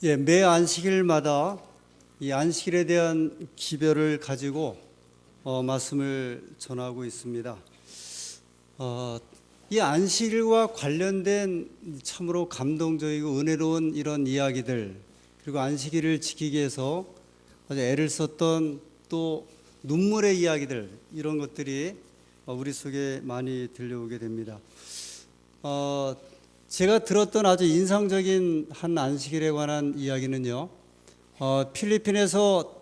매 안식일마다 이 안식일에 대한 기별을 가지고 말씀을 전하고 있습니다. 이 안식일과 관련된 참으로 감동적이고 은혜로운 이런 이야기들, 그리고 안식일을 지키기 위해서 아주 애를 썼던 또 눈물의 이야기들, 이런 것들이 우리 속에 많이 들려오게 됩니다. 제가 들었던 아주 인상적인 한 안식일에 관한 이야기는요, 필리핀에서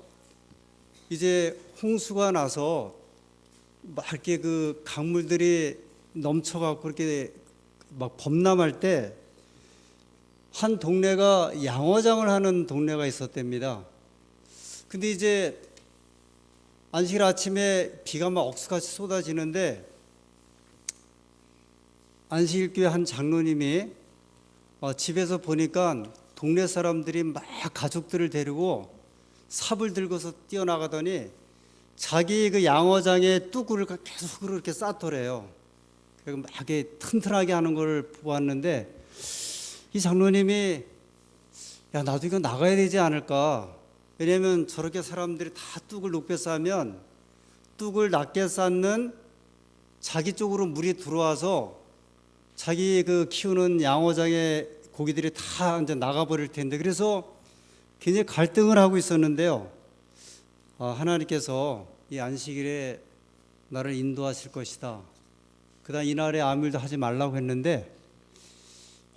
이제 홍수가 나서 막 이렇게 그 강물들이 넘쳐갖고 그렇게 막 범람할 때 한 동네가 양어장을 하는 동네가 있었답니다. 근데 이제 안식일 아침에 비가 막 억수같이 쏟아지는데 안식일교회 한 장로님이 집에서 보니까 동네 사람들이 막 가족들을 데리고 삽을 들고서 뛰어나가더니 자기 그 양어장에 뚜구를 계속 그렇게 쌓더래요. 그리고 막 이렇게 튼튼하게 하는 걸 보았는데 이 장로님이 야, 나도 이거 나가야 되지 않을까? 왜냐면 저렇게 사람들이 다 뚝을 높게 쌓으면 뚝을 낮게 쌓는 자기 쪽으로 물이 들어와서 자기 그 키우는 양어장의 고기들이 다 이제 나가버릴 텐데, 그래서 굉장히 갈등을 하고 있었는데요. 하나님께서 이 안식일에 나를 인도하실 것이다. 그다음 이날에 아무 일도 하지 말라고 했는데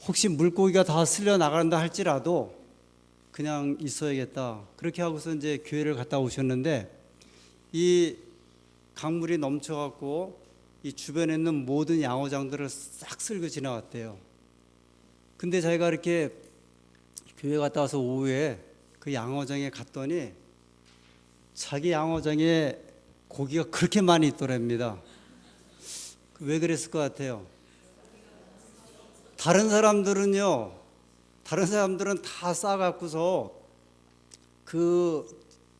혹시 물고기가 다 쓸려 나간다 할지라도 그냥 있어야겠다. 그렇게 하고서 이제 교회를 갔다 오셨는데 이 강물이 넘쳐갖고 이 주변에 있는 모든 양어장들을 싹 쓸고 지나갔대요. 근데 자기가 이렇게 교회 갔다 와서 오후에 그 양어장에 갔더니 자기 양어장에 고기가 그렇게 많이 있더랍니다. 왜 그랬을 것 같아요? 다른 사람들은 다 싸갖고서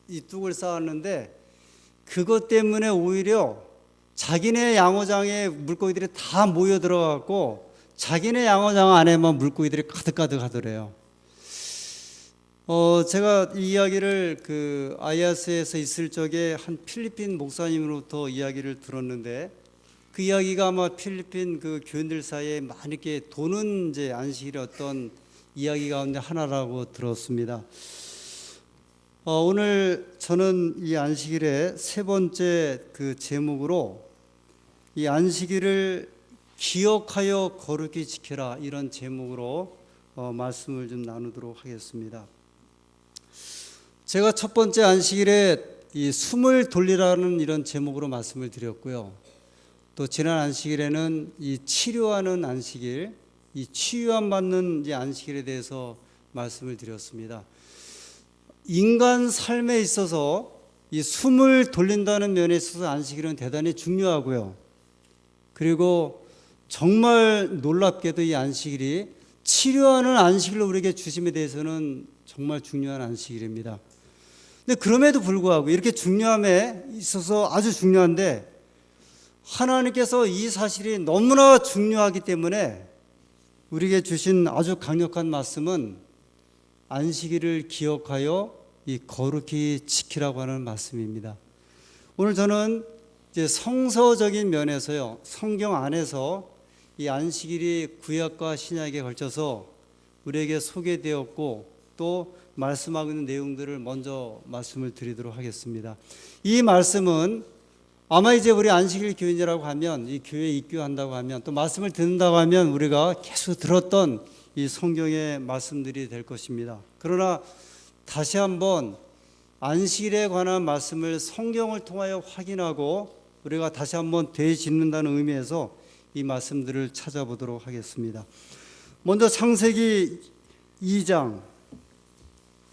이 뚝을 쌓았는데 그것 때문에 오히려 자기네 양어장에 물고기들이 다 모여 들어갔고 자기네 양어장 안에만 물고기들이 가득가득 하더래요. 제가 이 이야기를 그 아이아스에서 있을 적에 한 필리핀 목사님으로부터 이야기를 들었는데 그 이야기가 아마 필리핀 그 교인들 사이에 많이 이렇게 도는 이제 안식일의 어떤 이야기 가운데 하나라고 들었습니다. 오늘 저는 이 안식일의 세 번째 그 제목으로 이 안식일을 기억하여 거룩히 지켜라, 이런 제목으로 말씀을 좀 나누도록 하겠습니다. 제가 첫 번째 안식일에 이 숨을 돌리라는 이런 제목으로 말씀을 드렸고요. 또 지난 안식일에는 이 치료하는 안식일, 이 치유함 받는 이 안식일에 대해서 말씀을 드렸습니다. 인간 삶에 있어서 이 숨을 돌린다는 면에 있어서 안식일은 대단히 중요하고요. 그리고 정말 놀랍게도 이 안식일이 치료하는 안식일로 우리에게 주심에 대해서는 정말 중요한 안식일입니다. 근데 그럼에도 불구하고 이렇게 중요함에 있어서 아주 중요한데 하나님께서 이 사실이 너무나 중요하기 때문에 우리에게 주신 아주 강력한 말씀은 안식일을 기억하여 이 거룩히 지키라고 하는 말씀입니다. 오늘 저는 이제 성서적인 면에서요, 성경 안에서 이 안식일이 구약과 신약에 걸쳐서 우리에게 소개되었고 또 말씀하고 있는 내용들을 먼저 말씀을 드리도록 하겠습니다. 이 말씀은 아마 이제 우리 안식일 교인이라고 하면, 이 교회에 입교한다고 하면, 또 말씀을 듣는다고 하면 우리가 계속 들었던 이 성경의 말씀들이 될 것입니다. 그러나 다시 한번 안식일에 관한 말씀을 성경을 통하여 확인하고 우리가 다시 한번 되짚는다는 의미에서 이 말씀들을 찾아보도록 하겠습니다. 먼저 창세기 2장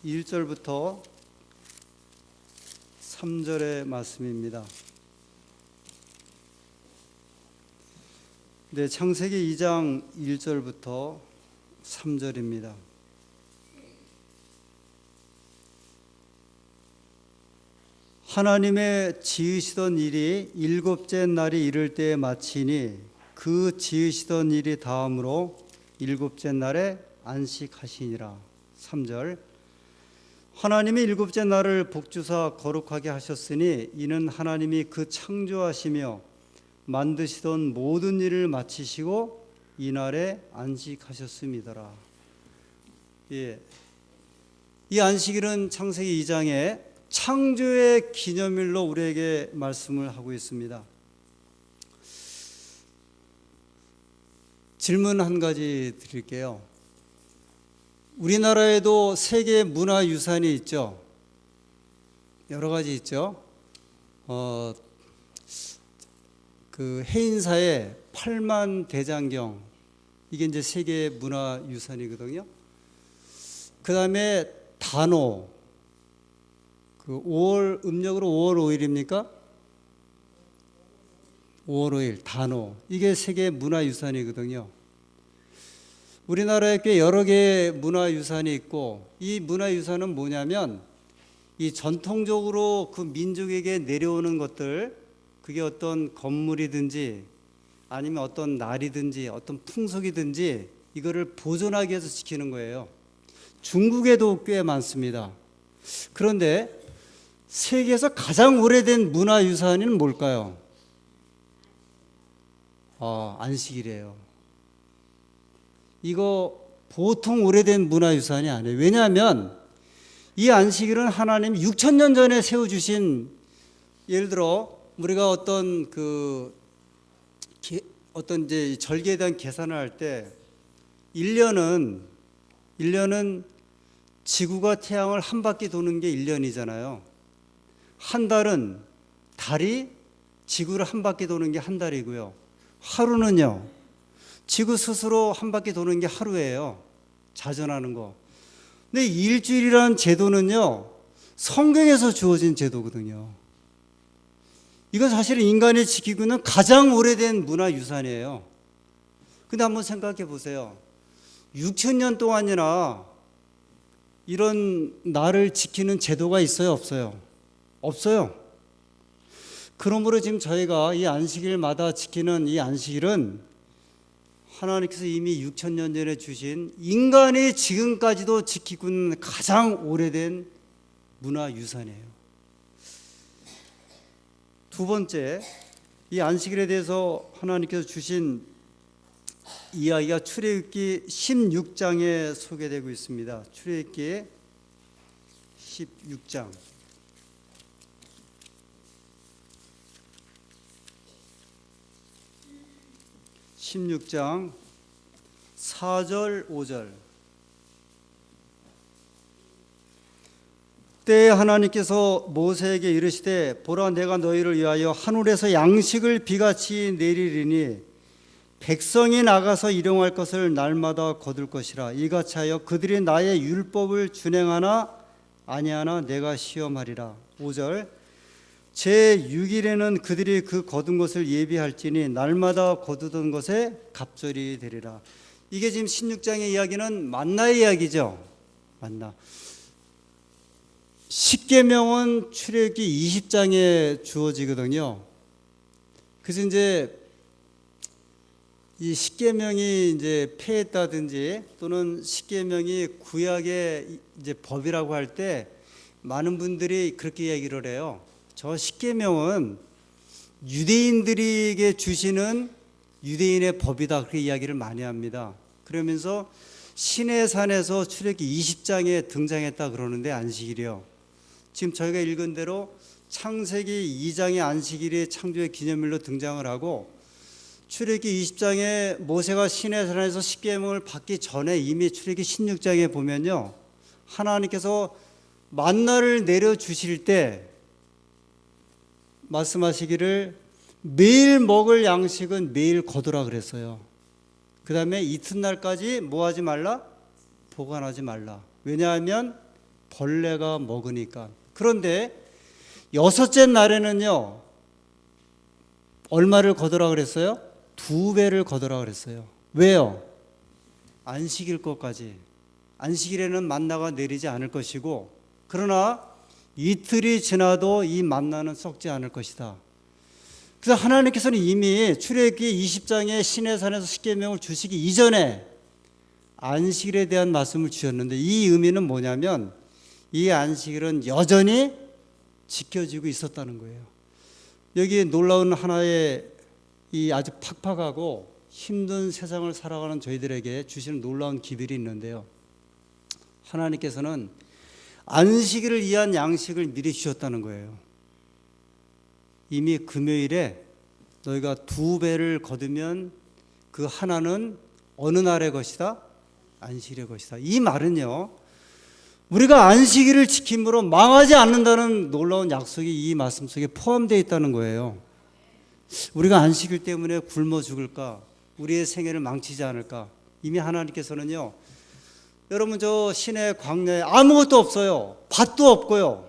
1절부터 3절의 말씀입니다. 네, 창세기 2장 1절부터 3절입니다. 하나님의 지으시던 일이 일곱째 날이 이를 때에 마치니 그 지으시던 일이 다음으로 일곱째 날에 안식하시니라. 3절. 하나님이 일곱째 날을 복주사 거룩하게 하셨으니 이는 하나님이 그 창조하시며 만드시던 모든 일을 마치시고 이날에 안식하셨음이더라. 예. 이 안식일은 창세기 2장에 창조의 기념일로 우리에게 말씀을 하고 있습니다. 질문 한 가지 드릴게요. 우리나라에도 세계 문화유산이 있죠. 여러 가지 있죠. 그 해인사의 8만 대장경, 이게 이제 세계 문화유산이거든요. 그 다음에 단오, 그 5월 음력으로 5월 5일입니까? 5월 5일 단오, 이게 세계 문화유산이거든요. 우리나라에 꽤 여러 개의 문화유산이 있고, 이 문화유산은 뭐냐면 이 전통적으로 그 민족에게 내려오는 것들, 그게 어떤 건물이든지 아니면 어떤 날이든지 어떤 풍속이든지 이거를 보존하기 위해서 지키는 거예요. 중국에도 꽤 많습니다. 그런데 세계에서 가장 오래된 문화유산은 뭘까요? 안식일이에요. 이거 보통 오래된 문화유산이 아니에요. 왜냐하면 이 안식일은 하나님 6,000년 전에 세워주신, 예를 들어 우리가 어떤 이제 절기에 대한 계산을 할 때 1년은 지구가 태양을 한 바퀴 도는 게 1년이잖아요. 한 달은 달이 지구를 한 바퀴 도는 게 한 달이고요. 하루는요, 지구 스스로 한 바퀴 도는 게 하루예요. 자전하는 거. 근데 일주일이라는 제도는요, 성경에서 주어진 제도거든요. 이건 사실은 인간이 지키고 있는 가장 오래된 문화유산이에요. 근데 한번 생각해 보세요. 6,000년 동안이나 이런 날을 지키는 제도가 있어요, 없어요? 없어요. 그러므로 지금 저희가 이 안식일마다 지키는 이 안식일은 하나님께서 이미 6,000년 전에 주신, 인간이 지금까지도 지키고 있는 가장 오래된 문화유산이에요. 두 번째, 이 안식일에 대해서 하나님께서 주신 이야기가 출애굽기 16장에 소개되고 있습니다. 출애굽기 16장. 16장 4절 5절. 때에 하나님께서 모세에게 이르시되 보라 내가 너희를 위하여 하늘에서 양식을 비같이 내리리니 백성이 나가서 일용할 것을 날마다 거둘 것이라. 이같이 하여 그들이 나의 율법을 준행하나 아니하나 내가 시험하리라. 5절. 제6일에는 그들이 그 거둔 것을 예비할지니 날마다 거두던 것에 갑절이 되리라. 이게 지금 16장의 이야기는 만나의 이야기죠. 만나. 십계명은 출애굽기 20장에 주어지거든요. 그래서 이제 이 십계명이 이제 폐했다든지 또는 십계명이 구약의 이제 법이라고 할 때 많은 분들이 그렇게 얘기를 해요. 저 십계명은 유대인들에게 주시는 유대인의 법이다, 그렇게 이야기를 많이 합니다. 그러면서 시내산에서 출애굽기 20장에 등장했다 그러는데 안식일이요. 지금 저희가 읽은 대로 창세기 2장의 안식일이 창조의 기념일로 등장을 하고, 출애굽기 20장에 모세가 시내산에서 십계명을 받기 전에 이미 출애굽기 16장에 보면요, 하나님께서 만나를 내려 주실 때 말씀하시기를 매일 먹을 양식은 매일 거두라 그랬어요. 그 다음에 이튿날까지 뭐 하지 말라? 보관하지 말라. 왜냐하면 벌레가 먹으니까. 그런데 여섯째 날에는요, 얼마를 거두라 그랬어요? 2배를 거두라 그랬어요. 왜요? 안식일 것까지. 안식일에는 만나가 내리지 않을 것이고, 그러나 이틀이 지나도 이 만나는 썩지 않을 것이다. 그래서 하나님께서는 이미 출애굽기 20장에 시내산에서 십계명을 주시기 이전에 안식일에 대한 말씀을 주셨는데 이 의미는 뭐냐면 이 안식일은 여전히 지켜지고 있었다는 거예요. 여기에 놀라운 하나의 이 아주 팍팍하고 힘든 세상을 살아가는 저희들에게 주시는 놀라운 기별이 있는데요. 하나님께서는 안식일을 위한 양식을 미리 주셨다는 거예요. 이미 금요일에 너희가 2배를 거두면 그 하나는 어느 날의 것이다? 안식일의 것이다. 이 말은요, 우리가 안식일을 지킴으로 망하지 않는다는 놀라운 약속이 이 말씀 속에 포함되어 있다는 거예요. 우리가 안식일 때문에 굶어 죽을까? 우리의 생애를 망치지 않을까? 이미 하나님께서는요, 여러분 저 시내 광야에 아무것도 없어요. 밭도 없고요.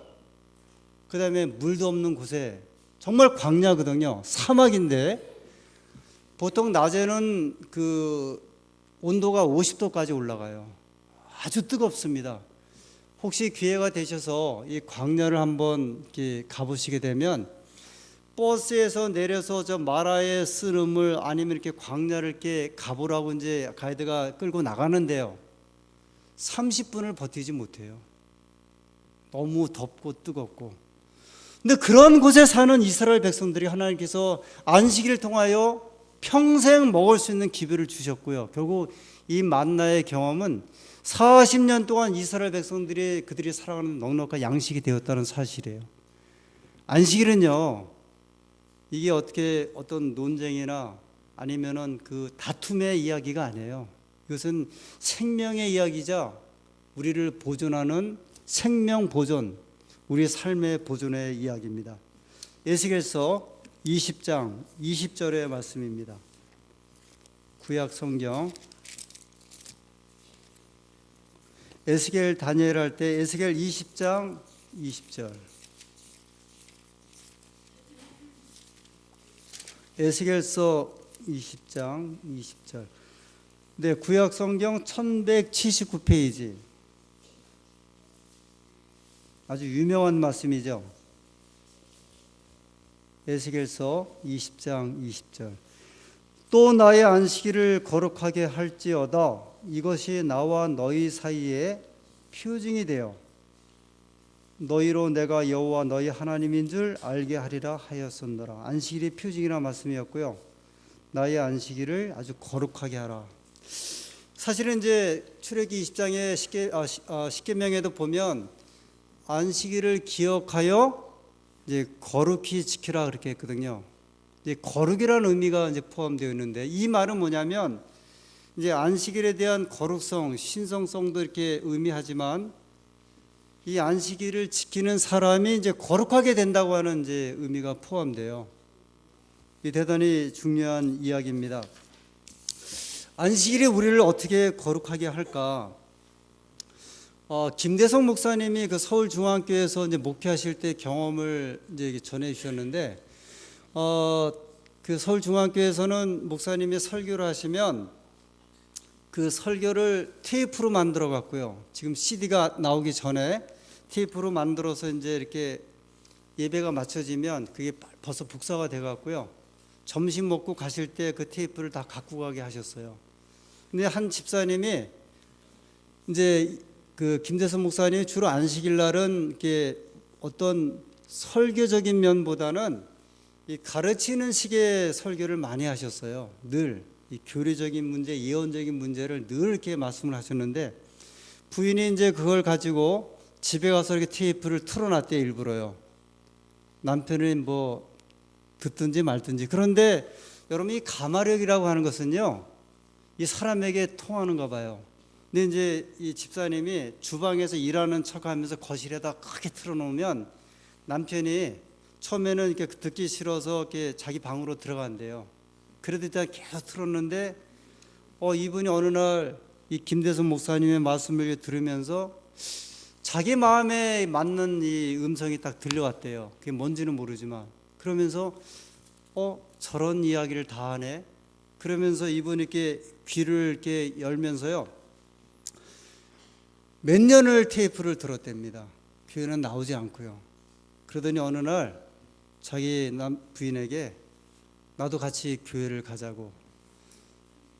그 다음에 물도 없는 곳에 정말 광야거든요. 사막인데 보통 낮에는 그 온도가 50도까지 올라가요. 아주 뜨겁습니다. 혹시 기회가 되셔서 이 광야를 한번 이렇게 가보시게 되면 버스에서 내려서 저 마라의 쓰름을 아니면 이렇게 광야를 이렇게 가보라고 이제 가이드가 끌고 나가는데요. 30분을 버티지 못해요. 너무 덥고 뜨겁고. 근데 그런 곳에 사는 이스라엘 백성들이 하나님께서 안식일을 통하여 평생 먹을 수 있는 기회를 주셨고요. 결국 이 만나의 경험은 40년 동안 이스라엘 백성들이 그들이 살아가는 넉넉한 양식이 되었다는 사실이에요. 안식일은요, 이게 어떻게 어떤 논쟁이나 아니면은 그 다툼의 이야기가 아니에요. 이것은 생명의 이야기자 우리를 보존하는 생명 보존, 우리 삶의 보존의 이야기입니다. 에스겔서 20장 20절의 말씀입니다. 구약 성경 에스겔 다니엘 할 때 에스겔 20장 20절. 에스겔서 20장 20절. 네, 구약 성경 1179페이지. 아주 유명한 말씀이죠. 에스겔서 20장 20절. 또 나의 안식일을 거룩하게 할지어다. 이것이 나와 너희 사이에 표징이 되어 너희로 내가 여호와 너희 하나님인 줄 알게 하리라 하였었노라. 안식일이 표징이라는 말씀이었고요. 나의 안식일을 아주 거룩하게 하라. 사실은 이제 출애기 20장의 십계명에도 보면 안식일을 기억하여 이제 거룩히 지키라 그렇게 했거든요. 이제 거룩이라는 의미가 이제 포함되어 있는데 이 말은 뭐냐면 이제 안식일에 대한 거룩성, 신성성도 이렇게 의미하지만 이 안식일을 지키는 사람이 이제 거룩하게 된다고 하는 이제 의미가 포함돼요. 이 대단히 중요한 이야기입니다. 안식일이 우리를 어떻게 거룩하게 할까? 김대성 목사님이 그 서울중앙교회에서 이제 목회하실 때 경험을 이제 전해 주셨는데, 그 서울중앙교회에서는 목사님이 설교를 하시면 그 설교를 테이프로 만들어 갖고요. 지금 CD가 나오기 전에 테이프로 만들어서 이제 이렇게 예배가 맞춰지면 그게 벌써 복사가 돼 갖고요. 점심 먹고 가실 때 그 테이프를 다 갖고 가게 하셨어요. 근데 한 집사님이 이제 그 김대선 목사님이 주로 안식일 날은 이렇게 어떤 설교적인 면보다는 이 가르치는 식의 설교를 많이 하셨어요. 늘 이 교리적인 문제, 예언적인 문제를 늘 이렇게 말씀을 하셨는데 부인이 이제 그걸 가지고 집에 가서 이렇게 테이프를 틀어놨대요, 일부러요. 남편이 뭐 듣든지 말든지. 그런데 여러분 이 가마력이라고 하는 것은요, 이 사람에게 통하는가 봐요. 근데 이제 이 집사님이 주방에서 일하는 척하면서 거실에다 크게 틀어놓으면 남편이 처음에는 이렇게 듣기 싫어서 이렇게 자기 방으로 들어간대요. 그래도 일단 계속 틀었는데 이분이 어느 날 이 김대선 목사님의 말씀을 들으면서 자기 마음에 맞는 이 음성이 딱 들려왔대요. 그게 뭔지는 모르지만 그러면서 저런 이야기를 다 하네. 그러면서 이분이 이렇게 귀를 이렇게 열면서요. 몇 년을 테이프를 들었답니다. 교회는 나오지 않고요. 그러더니 어느 날 자기 부인에게 나도 같이 교회를 가자고.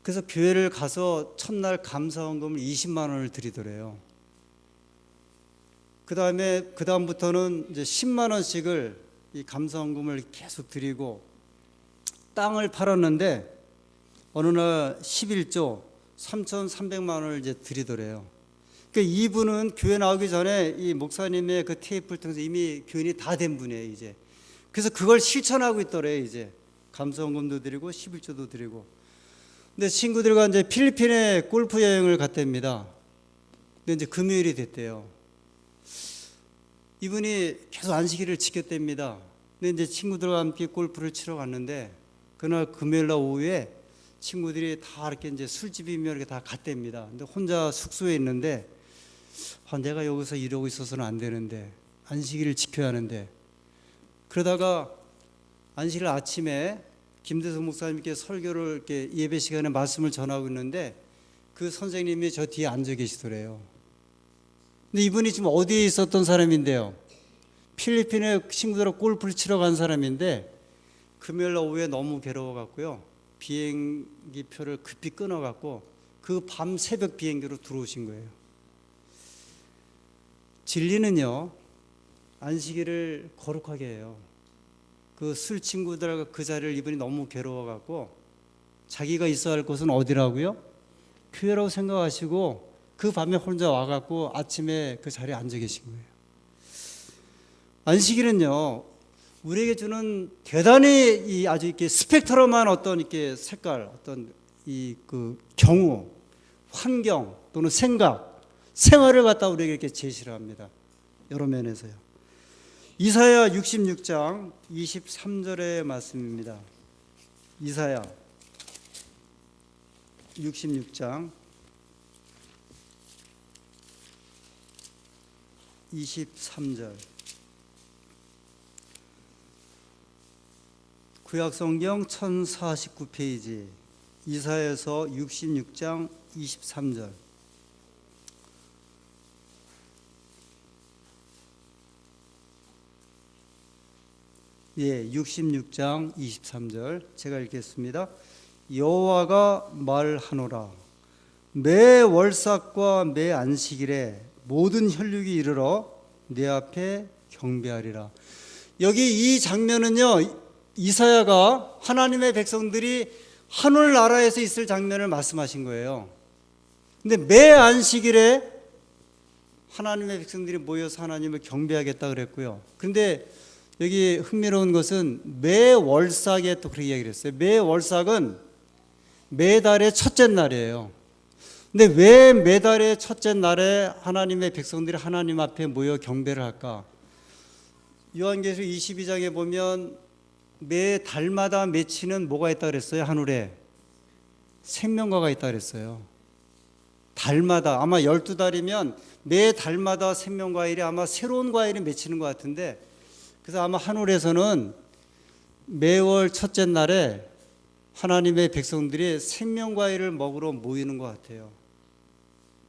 그래서 교회를 가서 첫날 감사헌금을 20만 원을 드리더래요. 그다음부터는 이제 10만 원씩을 이 감사헌금을 계속 드리고 땅을 팔았는데 어느 날 11조 3,300만 원을 이제 드리더래요. 그러니까 이분은 교회 나오기 전에 이 목사님의 그 테이프를 통해서 이미 교인이 다 된 분이에요, 이제. 그래서 그걸 실천하고 있더래요, 이제. 감사헌금도 드리고 11조도 드리고. 근데 친구들과 이제 필리핀에 골프 여행을 갔답니다. 근데 이제 금요일이 됐대요. 이분이 계속 안식일을 지켰답니다. 근데 이제 친구들과 함께 골프를 치러 갔는데 그날 금요일 날 오후에 친구들이 다 이렇게 이제 술집이며 이렇게 다 갔답니다. 근데 혼자 숙소에 있는데 내가 여기서 이러고 있어서는 안 되는데 안식일을 지켜야 하는데 그러다가 안식일 아침에 김대성 목사님께 설교를 이렇게 예배 시간에 말씀을 전하고 있는데 그 선생님이 저 뒤에 앉아 계시더래요. 근데 이분이 지금 어디에 있었던 사람인데요? 필리핀에 친구들하고 골프를 치러 간 사람인데 금요일 오후에 너무 괴로워갖고요. 비행기 표를 급히 끊어갖고 그 밤 새벽 비행기로 들어오신 거예요. 진리는요, 안식일을 거룩하게 해요. 그 술 친구들하고 그 자리를 이분이 너무 괴로워갖고 자기가 있어야 할 곳은 어디라고요? 교회라고 생각하시고 그 밤에 혼자 와갖고 아침에 그 자리에 앉아 계신 거예요. 안식일은요, 우리에게 주는 대단히 이 아주 이렇게 스펙트럼한 어떤 이렇게 색깔, 어떤 이 그 경우, 환경 또는 생각, 생활을 갖다 우리에게 이렇게 제시를 합니다. 여러 면에서요. 이사야 66장 23절의 말씀입니다. 이사야 66장 23절. 구약성경 1049페이지 이사야서 66장 23절. 예, 66장 23절 제가 읽겠습니다. 여호와가 말하노라. 매 월삭과 매 안식일에 모든 혈육이 이르러 내 앞에 경배하리라. 여기 이 장면은요, 이사야가 하나님의 백성들이 하늘나라에서 있을 장면을 말씀하신 거예요. 근데 매 안식일에 하나님의 백성들이 모여서 하나님을 경배하겠다 그랬고요. 근데 여기 흥미로운 것은 매 월삭에 또 그렇게 이야기를 했어요. 매 월삭은 매달의 첫째 날이에요. 근데 왜 매달의 첫째 날에 하나님의 백성들이 하나님 앞에 모여 경배를 할까? 요한계시록 22장에 보면 매 달마다 맺히는 뭐가 있다 그랬어요? 하늘에 생명과가 있다 그랬어요. 달마다 아마 12달이면 매 달마다 생명과일이 아마 새로운 과일이 맺히는 것 같은데, 그래서 아마 하늘에서는 매월 첫째 날에 하나님의 백성들이 생명과일을 먹으러 모이는 것 같아요.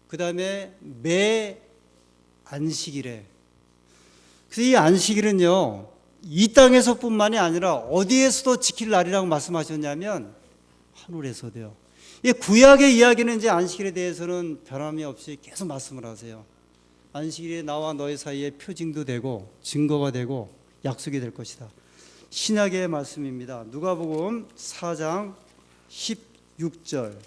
그 다음에 매 안식일에, 그래서 이 안식일은요, 이 땅에서뿐만이 아니라 어디에서도 지킬 날이라고 말씀하셨냐면 하늘에서도요. 이 구약의 이야기는 이제 안식일에 대해서는 변함이 없이 계속 말씀을 하세요. 안식일이 나와 너희 사이에 표징도 되고 증거가 되고 약속이 될 것이다. 신약의 말씀입니다. 누가복음 4장 16절.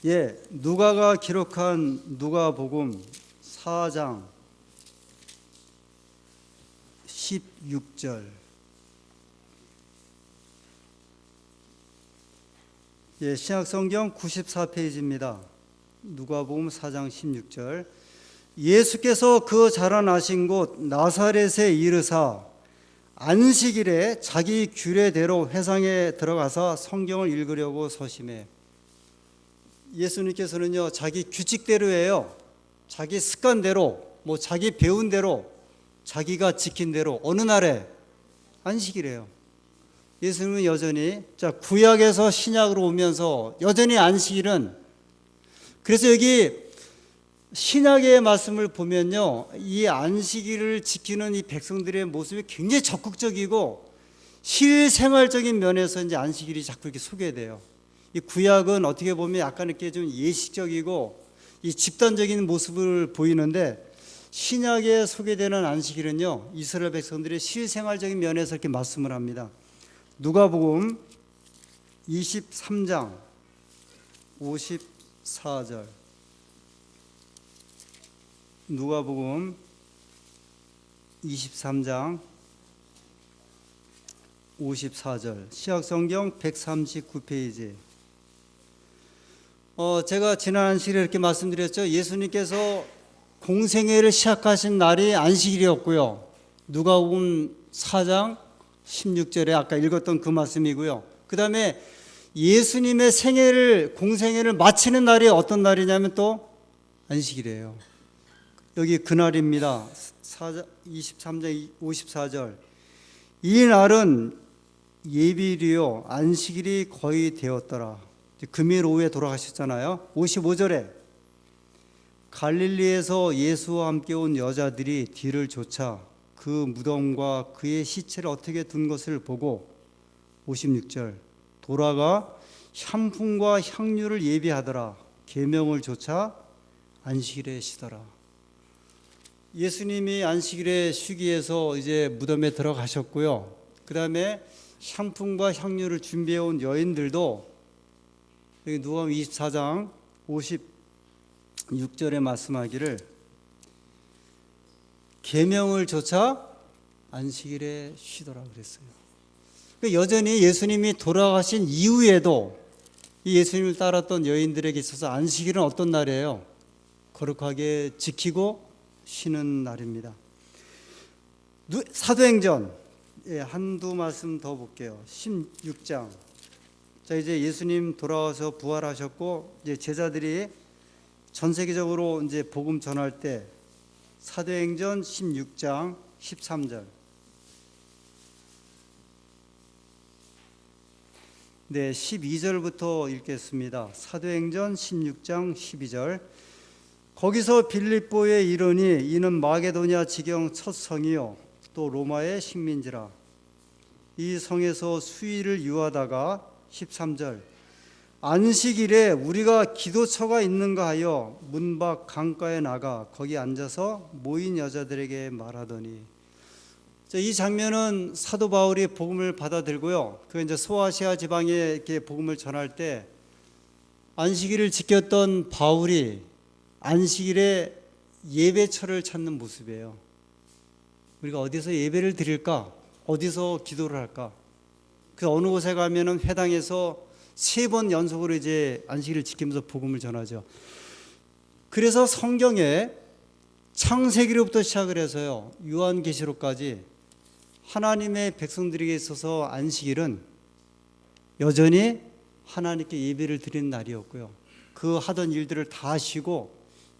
예, 누가가 기록한 누가복음 4장 16절. 예, 신약성경 94페이지입니다. 누가복음 4장 16절. 예수께서 그 자라나신 곳 나사렛에 이르사 안식일에 자기 규례대로 회당에 들어가서 성경을 읽으려고 서심해. 예수님께서는요, 자기 규칙대로예요. 자기 습관대로, 자기 배운 대로, 자기가 지킨 대로 어느 날에 안식이래요. 예수님은 여전히 구약에서 신약으로 오면서 여전히 안식일은, 그래서 여기 신약의 말씀을 보면요, 이 안식일을 지키는 이 백성들의 모습이 굉장히 적극적이고 실생활적인 면에서 이제 안식일이 자꾸 이렇게 소개돼요. 이 구약은 어떻게 보면 약간 이렇게 좀 예식적이고 이 집단적인 모습을 보이는데, 신약에 소개되는 안식일은요, 이스라엘 백성들의 실생활적인 면에서 이렇게 말씀을 합니다. 누가복음 23장 54절. 누가복음 23장 54절. 시약성경 139페이지. 제가 지난 안식일에 이렇게 말씀드렸죠. 예수님께서 공생애를 시작하신 날이 안식일이었고요. 누가복음 4장 16절에 아까 읽었던 그 말씀이고요. 그 다음에 예수님의 공생애를 마치는 날이 어떤 날이냐면 또 안식일이에요. 여기 그날입니다. 23장 54절. 이 날은 예비일이요 안식일이 거의 되었더라. 금요일 오후에 돌아가셨잖아요. 55절에 갈릴리에서 예수와 함께 온 여자들이 뒤를 쫓아 그 무덤과 그의 시체를 어떻게 둔 것을 보고 56절 돌아가 향품과 향유를 예비하더라. 계명을 좇아 안식일에 쉬더라. 예수님이 안식일에 쉬기 위해서 이제 무덤에 들어가셨고요. 그 다음에 향품과 향유를 준비해 온 여인들도 여기 누가복음 24장 56절에 말씀하기를 계명을 좇아 안식일에 쉬더라 그랬어요. 여전히 예수님이 돌아가신 이후에도 이 예수님을 따랐던 여인들에게 있어서 안식일은 어떤 날이에요? 거룩하게 지키고 쉬는 날입니다. 사도행전 한두 말씀 더 볼게요. 16장. 자, 이제 예수님 돌아와서 부활하셨고 이제 제자들이 전 세계적으로 이제 복음 전할 때 사도행전 16장 13절. 네, 12절부터 읽겠습니다. 사도행전 16장 12절. 거기서 빌립보에 이르니 이는 마게도냐 지경 첫 성이요 또 로마의 식민지라. 이 성에서 수일을 유하다가 13절. 안식일에 우리가 기도처가 있는가 하여 문 밖 강가에 나가 거기 앉아서 모인 여자들에게 말하더니. 이 장면은 사도 바울이 복음을 받아들고요. 그 이제 소아시아 지방에 이렇게 복음을 전할 때 안식일을 지켰던 바울이 안식일에 예배처를 찾는 모습이에요. 우리가 어디서 예배를 드릴까? 어디서 기도를 할까? 그 어느 곳에 가면은 회당에서 3번 연속으로 이제 안식일을 지키면서 복음을 전하죠. 그래서 성경에 창세기로부터 시작을 해서요, 요한계시록까지 하나님의 백성들에게 있어서 안식일은 여전히 하나님께 예배를 드리는 날이었고요. 그 하던 일들을 다 쉬고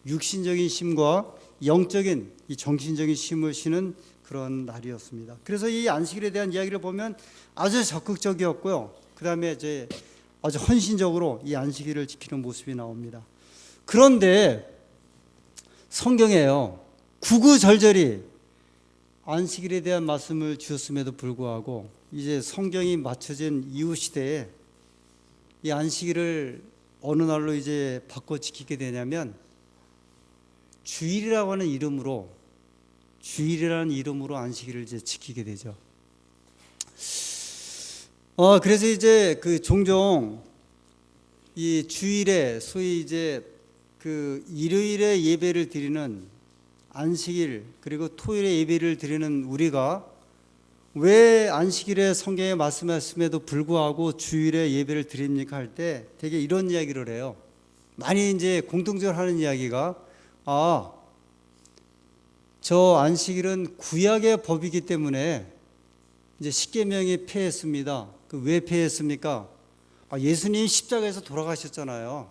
육신적인 쉼과 영적인 이 정신적인 쉼을 쉬는 그런 날이었습니다. 그래서 이 안식일에 대한 이야기를 보면 아주 적극적이었고요. 그 다음에 이제 아주 헌신적으로 이 안식일을 지키는 모습이 나옵니다. 그런데 성경에요, 구구절절히 안식일에 대한 말씀을 주었음에도 불구하고 이제 성경이 맞춰진 이후 시대에 이 안식일을 어느 날로 이제 바꿔 지키게 되냐면 주일이라고 하는 이름으로 안식일을 이제 지키게 되죠. 그래서 이제 그 종종 이 주일에 소위 이제 그 일요일에 예배를 드리는 안식일 그리고 토요일에 예배를 드리는 우리가 왜 안식일에 성경에 말씀하셨음에도 불구하고 주일에 예배를 드립니까 할 때 되게 이런 이야기를 해요. 많이 이제 공통적으로 하는 이야기가 저 안식일은 구약의 법이기 때문에 이제 십계명이 폐했습니다. 왜 폐했습니까? 예수님 십자가에서 돌아가셨잖아요.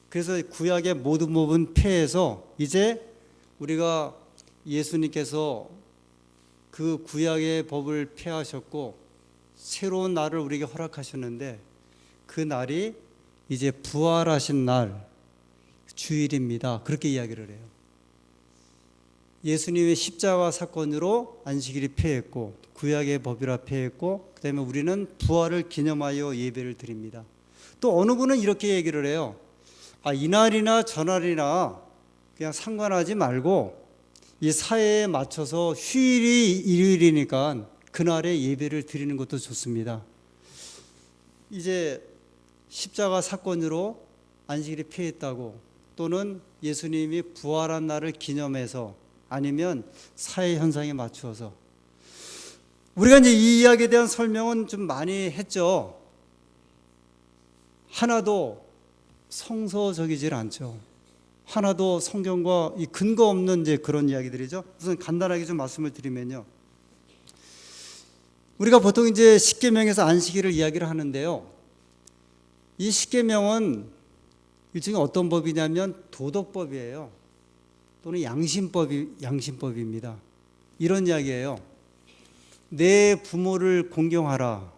그래서 구약의 모든 법은 폐해서 이제 우리가 예수님께서 그 구약의 법을 폐하셨고 새로운 날을 우리에게 허락하셨는데 그 날이 이제 부활하신 날 주일입니다. 그렇게 이야기를 해요. 예수님의 십자가 사건으로 안식일이 폐했고 구약의 법이라 폐했고 그다음에 우리는 부활을 기념하여 예배를 드립니다. 또 어느 분은 이렇게 얘기를 해요. 이날이나 저날이나 그냥 상관하지 말고 이 사회에 맞춰서 휴일이 일요일이니까 그날에 예배를 드리는 것도 좋습니다. 이제 십자가 사건으로 안식일이 폐했다고 또는 예수님이 부활한 날을 기념해서 아니면 사회 현상에 맞추어서 우리가 이제 이 이야기에 대한 설명은 좀 많이 했죠. 하나도 성서적이질 않죠. 하나도 성경과 이 근거 없는 이제 그런 이야기들이죠. 우선 간단하게 좀 말씀을 드리면요. 우리가 보통 이제 십계명에서 안식일을 이야기를 하는데요. 이 십계명은 일종의 어떤 법이냐면 도덕법이에요. 또는 양심법입니다. 이런 이야기예요. 내 부모를 공경하라.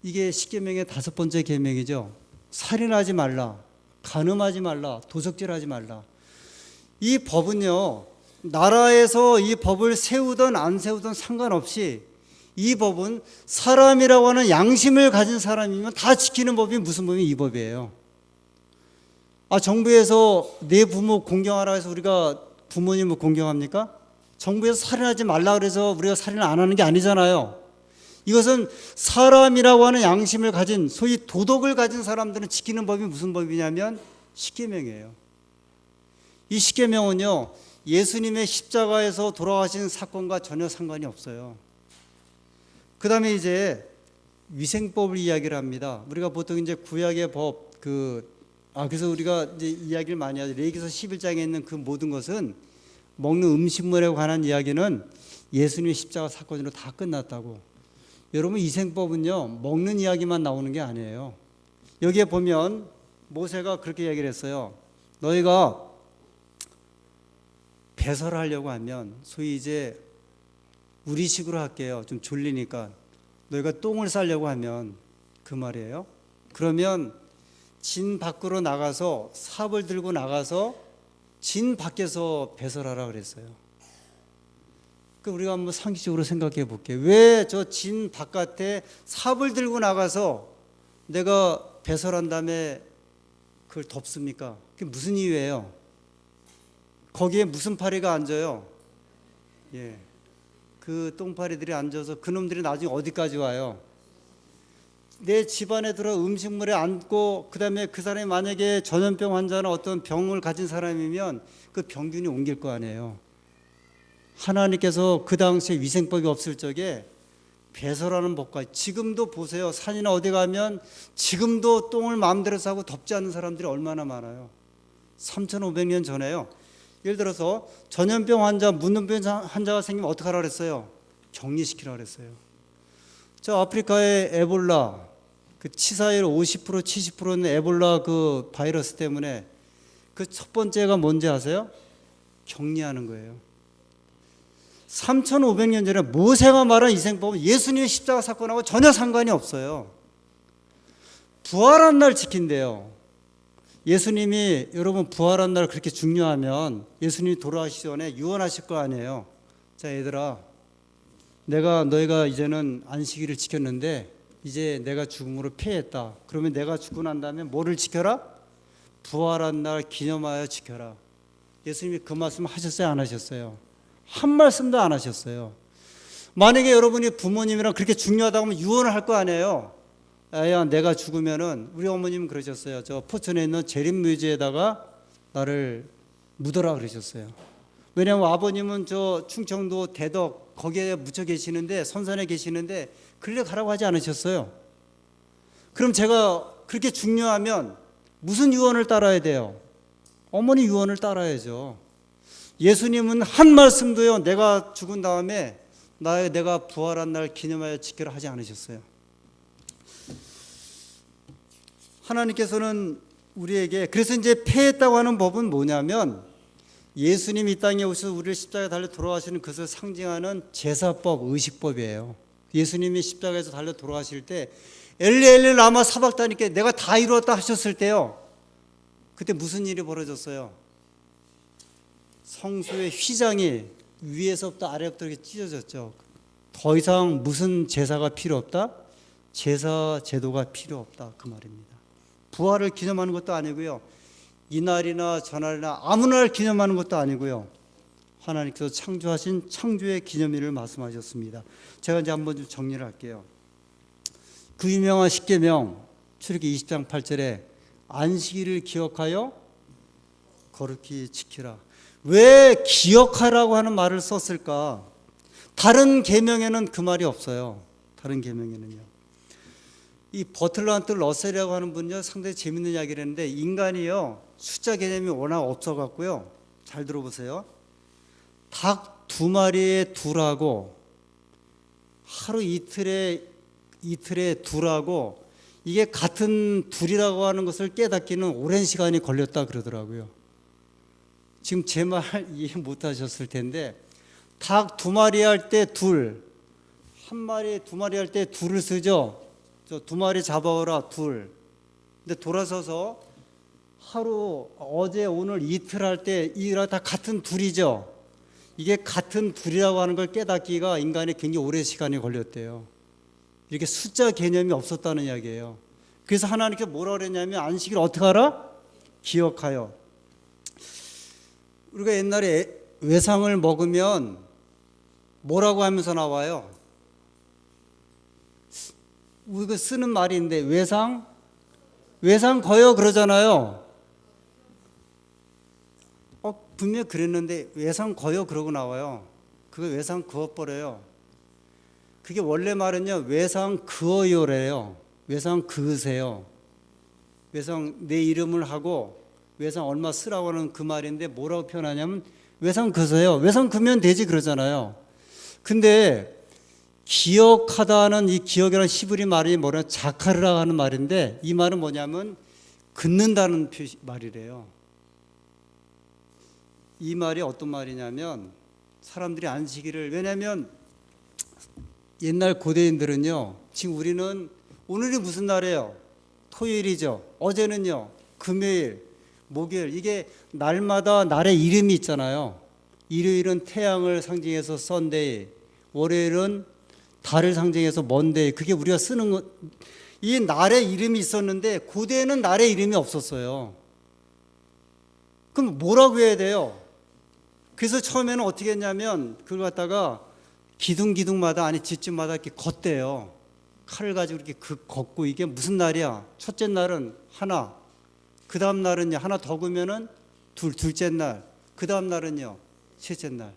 이게 십계명의 5번째 계명이죠. 살인하지 말라, 간음하지 말라, 도적질하지 말라. 이 법은요, 나라에서 이 법을 세우든 안 세우든 상관없이 이 법은 사람이라고 하는 양심을 가진 사람이면 다 지키는 법이 무슨 법이 이 법이에요. 정부에서 내 부모 공경하라 해서 우리가 부모님을 공경합니까? 정부에서 살인하지 말라 그래서 우리가 살인을 안 하는 게 아니잖아요. 이것은 사람이라고 하는 양심을 가진 소위 도덕을 가진 사람들은 지키는 법이 무슨 법이냐면 십계명이에요. 이 십계명은요, 예수님의 십자가에서 돌아가신 사건과 전혀 상관이 없어요. 그 다음에 이제 위생법을 이야기를 합니다. 우리가 보통 이제 구약의 법, 그래서 우리가 이제 이야기를 많이 하죠. 레위기서 11장에 있는 그 모든 것은 먹는 음식물에 관한 이야기는 예수님의 십자가 사건으로 다 끝났다고. 여러분, 위생법은요, 먹는 이야기만 나오는 게 아니에요. 여기에 보면 모세가 그렇게 이야기를 했어요. 너희가 배설하려고 하면, 소위 이제 우리식으로 할게요. 좀 졸리니까. 너희가 똥을 싸려고 하면, 그 말이에요. 그러면 진 밖으로 나가서 삽을 들고 나가서 진 밖에서 배설하라 그랬어요. 우리가 한번 상식적으로 생각해 볼게요. 왜 저 진 바깥에 삽을 들고 나가서 내가 배설한 다음에 그걸 덮습니까? 그게 무슨 이유예요? 거기에 무슨 파리가 앉아요? 그 똥파리들이 앉아서 그놈들이 나중에 어디까지 와요? 내 집안에 들어 음식물에 앉고 그다음에 그 사람이 만약에 전염병 환자나 어떤 병을 가진 사람이면 그 병균이 옮길 거 아니에요. 하나님께서 그 당시에 위생법이 없을 적에 배설하는 법까지, 지금도 보세요. 산이나 어디 가면 지금도 똥을 마음대로 싸고 덮지 않는 사람들이 얼마나 많아요. 3,500년 전에요. 예를 들어서 전염병 환자, 문둥병 환자가 생기면 어떻게 하라 그랬어요? 격리시키라 그랬어요. 저 아프리카의 에볼라, 그 치사율 50% 70%는 에볼라 그 바이러스 때문에 그 첫 번째가 뭔지 아세요? 격리하는 거예요. 3,500년 전에 모세가 말한 위생법은 예수님의 십자가 사건하고 전혀 상관이 없어요. 부활한 날 지킨대요. 예수님이, 여러분, 부활한 날 그렇게 중요하면 예수님이 돌아가시기 전에 유언하실 거 아니에요. 자, 얘들아, 너희가 이제는 안식일을 지켰는데 이제 내가 죽음으로 패했다. 그러면 내가 죽고 난 다음에 뭐를 지켜라? 부활한 날 기념하여 지켜라. 예수님이 그 말씀 하셨어요, 안 하셨어요? 한 말씀도 안 하셨어요. 만약에 여러분이 부모님이랑 그렇게 중요하다고 하면 유언을 할 거 아니에요. 야, 내가 죽으면은, 우리 어머님은 그러셨어요. 저 포천에 있는 재림묘지에다가 나를 묻어라 그러셨어요. 왜냐하면 아버님은 저 충청도 대덕 거기에 묻혀 계시는데, 선산에 계시는데 그래 가라고 하지 않으셨어요. 그럼 제가 그렇게 중요하면 무슨 유언을 따라야 돼요? 어머니 유언을 따라야죠. 예수님은 한 말씀도요, 내가 죽은 다음에 내가 부활한 날 기념하여 지키라 하지 않으셨어요. 하나님께서는 우리에게, 그래서 이제 폐했다고 하는 법은 뭐냐면, 예수님이 이 땅에 오셔서 우리를 십자가에 달려 돌아가시는 것을 상징하는 제사법, 의식법이에요. 예수님이 십자가에서 달려 돌아가실 때 엘리 엘리 라마 사박다니께 내가 다 이루었다 하셨을 때요, 그때 무슨 일이 벌어졌어요? 성소의 휘장이 위에서부터 아래부터 이렇게 찢어졌죠. 더 이상 무슨 제사가 필요 없다? 제사 제도가 필요 없다, 그 말입니다. 부활을 기념하는 것도 아니고요, 이날이나 저날이나 아무 날 기념하는 것도 아니고요, 하나님께서 창조하신 창조의 기념일을 말씀하셨습니다. 제가 이제 한번 좀 정리를 할게요. 그 유명한 십계명 출애굽기 20장 8절에 안식일을 기억하여 거룩히 지키라. 왜 기억하라고 하는 말을 썼을까? 다른 계명에는 그 말이 없어요. 다른 계명에는요. 이 버틀런트 러셀이라고 하는 분요, 상당히 재밌는 이야기를 했는데, 인간이요 숫자 개념이 워낙 없어갖고요, 잘 들어보세요. 닭 2마리에 2하고 하루 이틀에 둘하고 이게 같은 둘이라고 하는 것을 깨닫기는 오랜 시간이 걸렸다 그러더라고요. 지금 제 말 이해 못 하셨을 텐데, 닭 2마리 할 때 둘, 1마리, 2마리 할 때 둘을 쓰죠. 저 2마리 잡아오라 둘. 근데 돌아서서 하루, 어제, 오늘, 이틀 할 때 이라 다 같은 둘이죠. 이게 같은 둘이라고 하는 걸 깨닫기가 인간이 굉장히 오랜 시간이 걸렸대요. 이렇게 숫자 개념이 없었다는 이야기예요. 그래서 하나님께서 뭐라고 그랬냐면, 안식일 어떻게 하라? 기억하여. 우리가 옛날에 외상을 먹으면 뭐라고 하면서 나와요? 우리가 쓰는 말인데, 외상 거요 그러잖아요. 분명히 그랬는데 외상 거요 그러고 나와요. 그거 외상 그어버려요. 그게 원래 말은요, 외상 그어요래요. 외상 그으세요. 외상 내 이름을 하고 외상 얼마 쓰라고 하는 그 말인데, 뭐라고 표현하냐면 외상 그으세요. 외상 그으면 되지 그러잖아요. 근데 기억하다는 이 기억이라는 히브리 말이 뭐냐면 자카르라 하는 말인데, 이 말은 뭐냐면 긋는다는 말이래요. 이 말이 어떤 말이냐면, 사람들이 안식일을, 왜냐하면 옛날 고대인들은요, 지금 우리는 오늘이 무슨 날이에요? 토요일이죠. 어제는요, 금요일, 목요일. 이게 날마다 날의 이름이 있잖아요. 일요일은 태양을 상징해서 썬데이, 월요일은 달을 상징해서 먼데이. 그게 우리가 쓰는 것, 이 날의 이름이 있었는데 고대에는 날의 이름이 없었어요. 그럼 뭐라고 해야 돼요? 그래서 처음에는 어떻게 했냐면, 그걸 갖다가 기둥마다, 아니 집집마다 이렇게 걷대요. 칼을 가지고 이렇게 걷고, 이게 무슨 날이야? 첫째 날은 하나, 그 다음 날은요 하나 더 그으면은 둘째 날, 그 다음 날은요 셋째 날.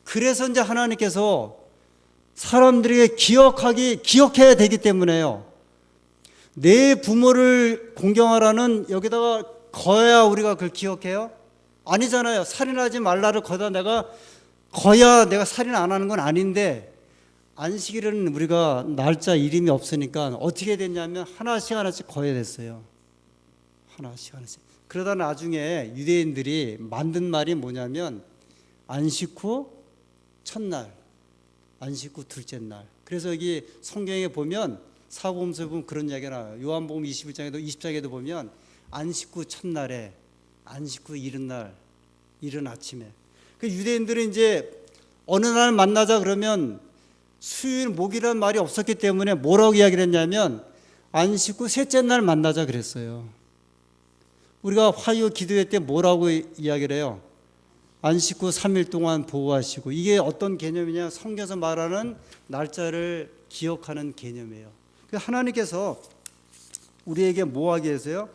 그래서 이제 하나님께서 사람들에게 기억해야 되기 때문에요, 내 부모를 공경하라는 여기다가 거야 우리가 그걸 기억해요? 아니잖아요. 살인하지 말라를 거다 내가 거야 내가 살인 안 하는 건 아닌데, 안식일은 우리가 날짜 이름이 없으니까 어떻게 됐냐면 하나씩 거야 됐어요. 하나씩. 그러다 나중에 유대인들이 만든 말이 뭐냐면, 안식 후 첫날, 안식 후 둘째 날. 그래서 여기 성경에 보면, 사복음서에 보면 그런 이야기가 나와요. 요한복음 20장에도 보면 안식 후 첫날에, 안식 후 이른 날, 이른 아침에. 그 유대인들은 이제 어느 날 만나자 그러면 수요일, 목이라는 말이 없었기 때문에 뭐라고 이야기를 했냐면, 안식 후 셋째 날 만나자 그랬어요. 우리가 화요 기도회 때 뭐라고 이야기를 해요? 안식 후 3일 동안 보호하시고. 이게 어떤 개념이냐? 성경에서 말하는 날짜를 기억하는 개념이에요. 하나님께서 우리에게 뭐 하게 해서요?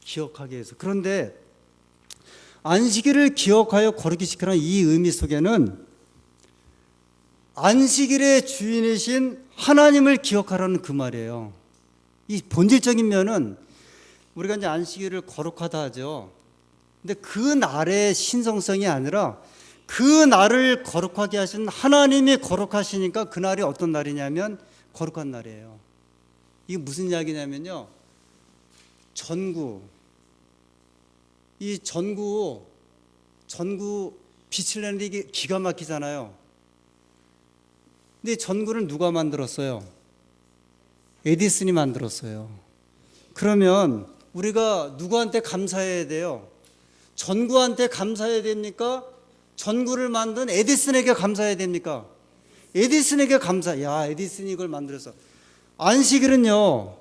기억하게 해서. 그런데 안식일을 기억하여 거룩히 지키라는 이 의미 속에는 안식일의 주인이신 하나님을 기억하라는 그 말이에요. 이 본질적인 면은 우리가 이제 안식일을 거룩하다 하죠. 근데 그 날의 신성성이 아니라 그 날을 거룩하게 하신 하나님이 거룩하시니까 그 날이 어떤 날이냐면 거룩한 날이에요. 이게 무슨 이야기냐면요, 이 전구 빛을 내는데 이게 기가 막히잖아요. 근데 전구를 누가 만들었어요? 에디슨이 만들었어요. 그러면 우리가 누구한테 감사해야 돼요? 전구한테 감사해야 됩니까? 전구를 만든 에디슨에게 감사해야 됩니까? 에디슨에게 감사. 야, 에디슨이 이걸 만들어서. 안식일은요,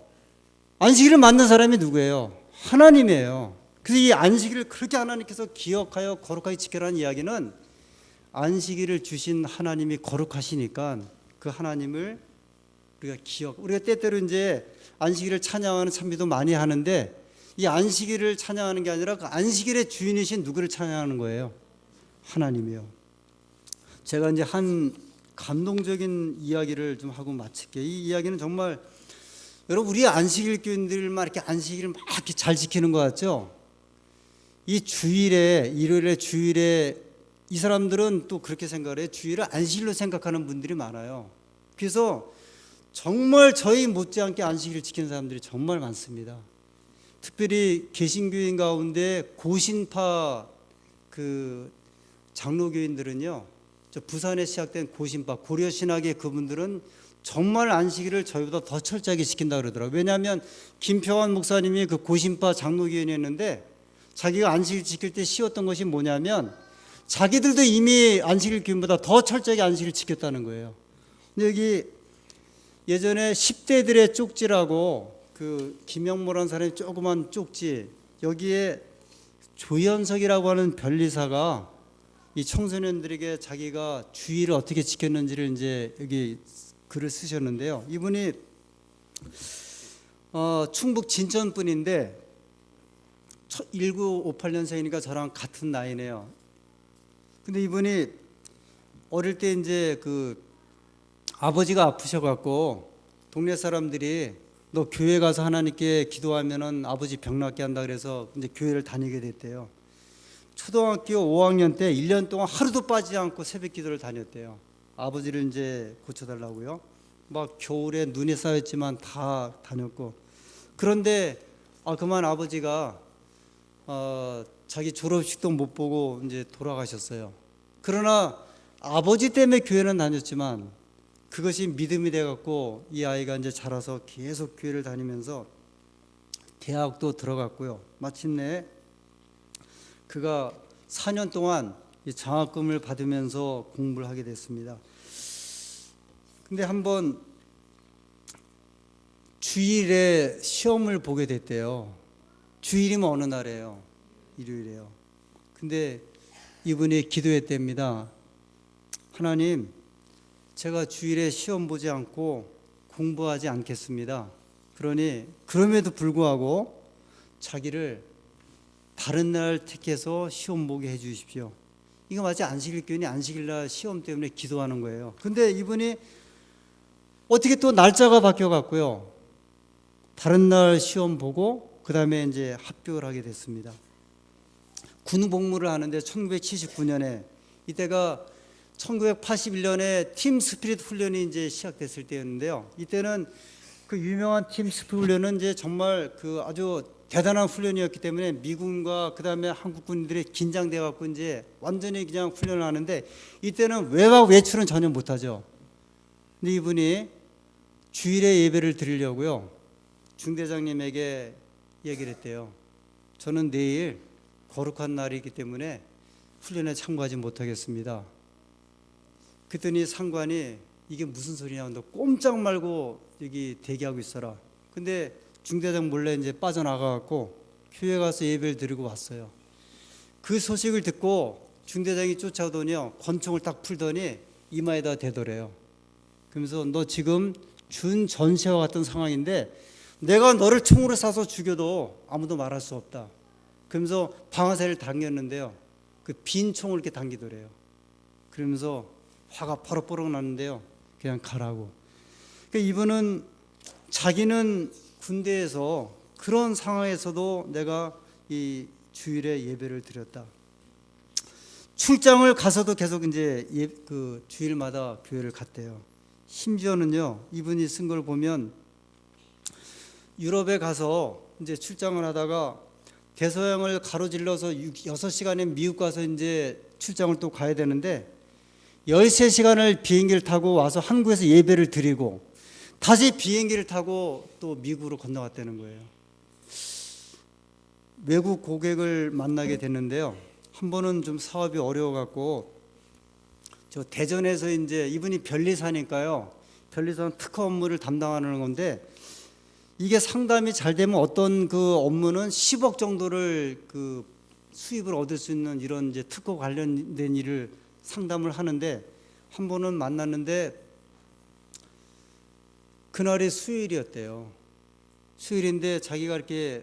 안식일을 만든 사람이 누구예요? 하나님이에요. 그래서 이 안식일을 그렇게 하나님께서 기억하여 거룩하게 지켜라는 이야기는 안식일을 주신 하나님이 거룩하시니까 그 하나님을 우리가 때때로 이제 안식일을 찬양하는 찬미도 많이 하는데, 이 안식일을 찬양하는 게 아니라 그 안식일의 주인이신 누구를 찬양하는 거예요? 하나님이요. 제가 이제 한 감동적인 이야기를 좀 하고 마칠게요. 이 이야기는 정말 여러분, 우리 안식일 교인들만 이렇게 안식일을 막 이렇게 잘 지키는 것 같죠? 이 주일에, 일요일에 주일에 이 사람들은 또 그렇게 생각을 해요. 주일을 안식일로 생각하는 분들이 많아요. 그래서 정말 저희 못지않게 안식일을 지키는 사람들이 정말 많습니다. 특별히 개신교인 가운데 고신파 그 장로교인들은요, 저 부산에 시작된 고신파 고려신학의 그분들은 정말 안식일을 저희보다 더 철저하게 지킨다 그러더라고요. 왜냐하면 김평환 목사님이 그 고신파 장로교인이었는데 자기가 안식일 지킬 때 쉬웠던 것이 뭐냐면 자기들도 이미 안식일 교인보다 더 철저하게 안식일을 지켰다는 거예요. 근데 여기 예전에 10대들의 쪽지라고 그 김영모라는 사람이 조그만 쪽지, 여기에 조현석이라고 하는 변리사가 이 청소년들에게 자기가 주일을 어떻게 지켰는지를 이제 여기 글을 쓰셨는데요. 이분이 충북 진천 분인데 1958년생이니까 저랑 같은 나이네요. 근데 이분이 어릴 때 이제 그 아버지가 아프셔갖고 동네 사람들이 너 교회 가서 하나님께 기도하면은 아버지 병 낫게 한다 그래서 이제 교회를 다니게 됐대요. 초등학교 5학년 때 1년 동안 하루도 빠지지 않고 새벽 기도를 다녔대요. 아버지를 이제 고쳐달라고요. 막 겨울에 눈이 쌓였지만 다 다녔고. 그런데 그만 아버지가 자기 졸업식도 못 보고 이제 돌아가셨어요. 그러나 아버지 때문에 교회는 다녔지만 그것이 믿음이 돼갖고 이 아이가 이제 자라서 계속 교회를 다니면서 대학도 들어갔고요. 마침내 그가 4년 동안 이 장학금을 받으면서 공부를 하게 됐습니다. 근데 한번 주일에 시험을 보게 됐대요. 주일이면 어느 날이에요? 일요일이에요. 근데 이분이 기도했답니다. 하나님, 제가 주일에 시험 보지 않고 공부하지 않겠습니다. 그러니 그럼에도 불구하고 자기를 다른 날 택해서 시험 보게 해 주십시오. 이거 마치 안식일 교인이 안식일 날 시험 때문에 기도하는 거예요. 근데 이분이 어떻게 또 날짜가 바뀌어 갖고요, 다른 날 시험 보고 그 다음에 이제 합격을 하게 됐습니다. 군 복무를 하는데 1979년에, 이때가 1981년에 팀 스피릿 훈련이 이제 시작됐을 때였는데요. 이때는 그 유명한 팀 스피릿 훈련은 이제 정말 그 아주 대단한 훈련이었기 때문에 미군과 그 다음에 한국 군인들이 긴장돼 갖고 이제 완전히 그냥 훈련을 하는데, 이때는 외박 외출은 전혀 못하죠. 근데 이분이 주일에 예배를 드리려고요, 중대장님에게 얘기를 했대요. 저는 내일 거룩한 날이기 때문에 훈련에 참가하지 못하겠습니다. 그랬더니 상관이 이게 무슨 소리냐, 너 꼼짝 말고 여기 대기하고 있어라. 근데 중대장 몰래 이제 빠져나가갖고 교회 가서 예배를 드리고 왔어요. 그 소식을 듣고 중대장이 쫓아오더니요, 권총을 딱 풀더니 이마에다 대더래요. 그러면서 너 지금 준 전세와 같은 상황인데 내가 너를 총으로 쏴서 죽여도 아무도 말할 수 없다. 그러면서 방아쇠를 당겼는데요, 그 빈 총을 이렇게 당기더래요. 그러면서 화가 버럭버럭 났는데요, 그냥 가라고. 그러니까 이분은 자기는 군대에서 그런 상황에서도 내가 이 주일에 예배를 드렸다. 출장을 가서도 계속 이제 그 주일마다 교회를 갔대요. 심지어는요, 이분이 쓴 걸 보면 유럽에 가서 이제 출장을 하다가 대서양을 가로질러서 6시간에 미국 가서 이제 출장을 또 가야 되는데 13시간을 비행기를 타고 와서 한국에서 예배를 드리고 다시 비행기를 타고 또 미국으로 건너갔다는 거예요. 외국 고객을 만나게 됐는데요, 한 번은 좀 사업이 어려워갖고 저 대전에서 이제 이분이 변리사니까요. 변리사는 특허 업무를 담당하는 건데 이게 상담이 잘 되면 어떤 그 업무는 10억 정도를 그 수입을 얻을 수 있는 이런 이제 특허 관련된 일을 상담을 하는데 한 번은 만났는데 그날이 수요일이었대요. 수요일인데 자기가 이렇게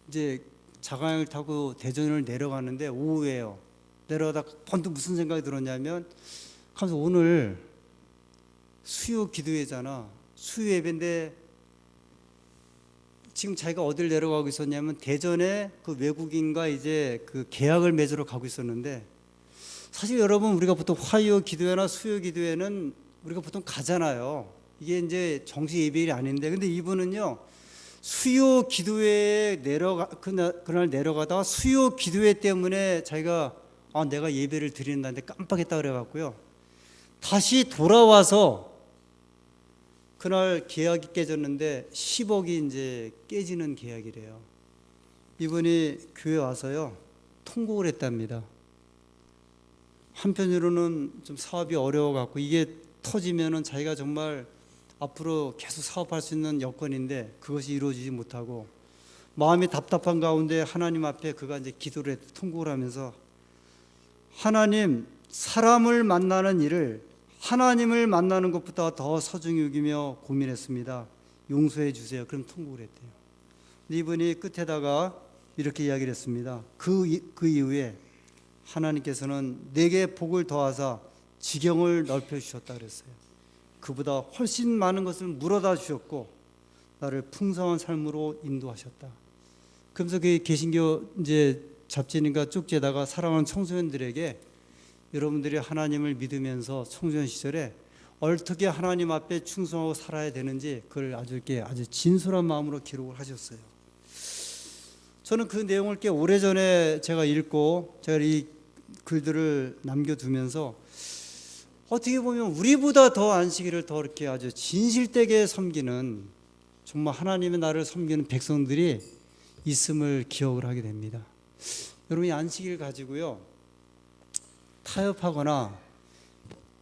이제 자가용을 타고 대전을 내려가는데 오후에요. 내려가다 번뜩 무슨 생각이 들었냐면 하면서 오늘 수요 기도회잖아. 수요 예배인데 지금 자기가 어딜 내려가고 있었냐면 대전에 그 외국인과 이제 그 계약을 맺으러 가고 있었는데 사실 여러분 우리가 보통 화요 기도회나 수요 기도회는 우리가 보통 가잖아요. 이게 이제 정식 예배일이 아닌데 근데 이분은요 수요 기도회에 그날 내려가다가 수요 기도회 때문에 자기가 내가 예배를 드린다는데 깜빡했다 그래갖고요 다시 돌아와서 그날 계약이 깨졌는데 10억이 이제 깨지는 계약이래요. 이분이 교회 와서요 통곡을 했답니다. 한편으로는 좀 사업이 어려워갖고 이게 터지면은 자기가 정말 앞으로 계속 사업할 수 있는 여건인데 그것이 이루어지지 못하고 마음이 답답한 가운데 하나님 앞에 그가 이제 기도를 했, 통곡을 하면서 하나님, 사람을 만나는 일을 하나님을 만나는 것보다 더 소중히 여기며 고민했습니다. 용서해 주세요. 그럼 통곡을 했대요. 이분이 끝에다가 이렇게 이야기를 했습니다. 그 이후에 하나님께서는 내게 복을 더하사 지경을 넓혀 주셨다 그랬어요. 그보다 훨씬 많은 것을 물어다 주셨고 나를 풍성한 삶으로 인도하셨다. 그러면서 그 개신교 이제 잡지인가 쪽지에다가 사랑하는 청소년들에게 여러분들이 하나님을 믿으면서 청소년 시절에 어떻게 하나님 앞에 충성하고 살아야 되는지 그걸 아주 진솔한 마음으로 기록을 하셨어요. 저는 그 내용을 꽤 오래전에 제가 읽고 제가 이 글들을 남겨두면서 어떻게 보면 우리보다 더 안식일을 더 이렇게 아주 진실되게 섬기는 정말 하나님의 나를 섬기는 백성들이 있음을 기억을 하게 됩니다. 여러분이 안식일 가지고요 타협하거나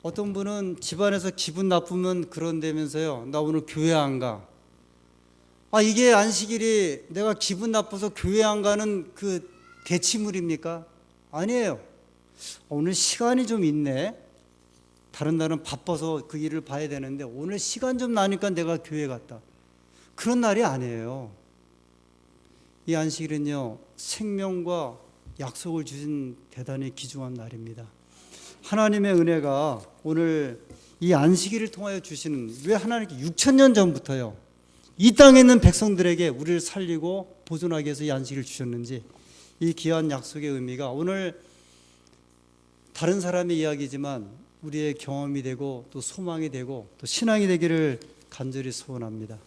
어떤 분은 집안에서 기분 나쁘면 그런다면서요 나 오늘 교회 안 가. 이게 안식일이 내가 기분 나빠서 교회 안 가는 그 대치물입니까? 아니에요. 오늘 시간이 좀 있네. 다른 날은 바빠서 그 일을 봐야 되는데 오늘 시간 좀 나니까 내가 교회 갔다. 그런 날이 아니에요. 이 안식일은요 생명과 약속을 주신 대단히 귀중한 날입니다. 하나님의 은혜가 오늘 이 안식일을 통하여 주시는 왜 하나님께 6,000년 전부터요 이 땅에 있는 백성들에게 우리를 살리고 보존하기 위해서 이 안식일을 주셨는지 이 귀한 약속의 의미가 오늘 다른 사람의 이야기지만 우리의 경험이 되고 또 소망이 되고 또 신앙이 되기를 간절히 소원합니다.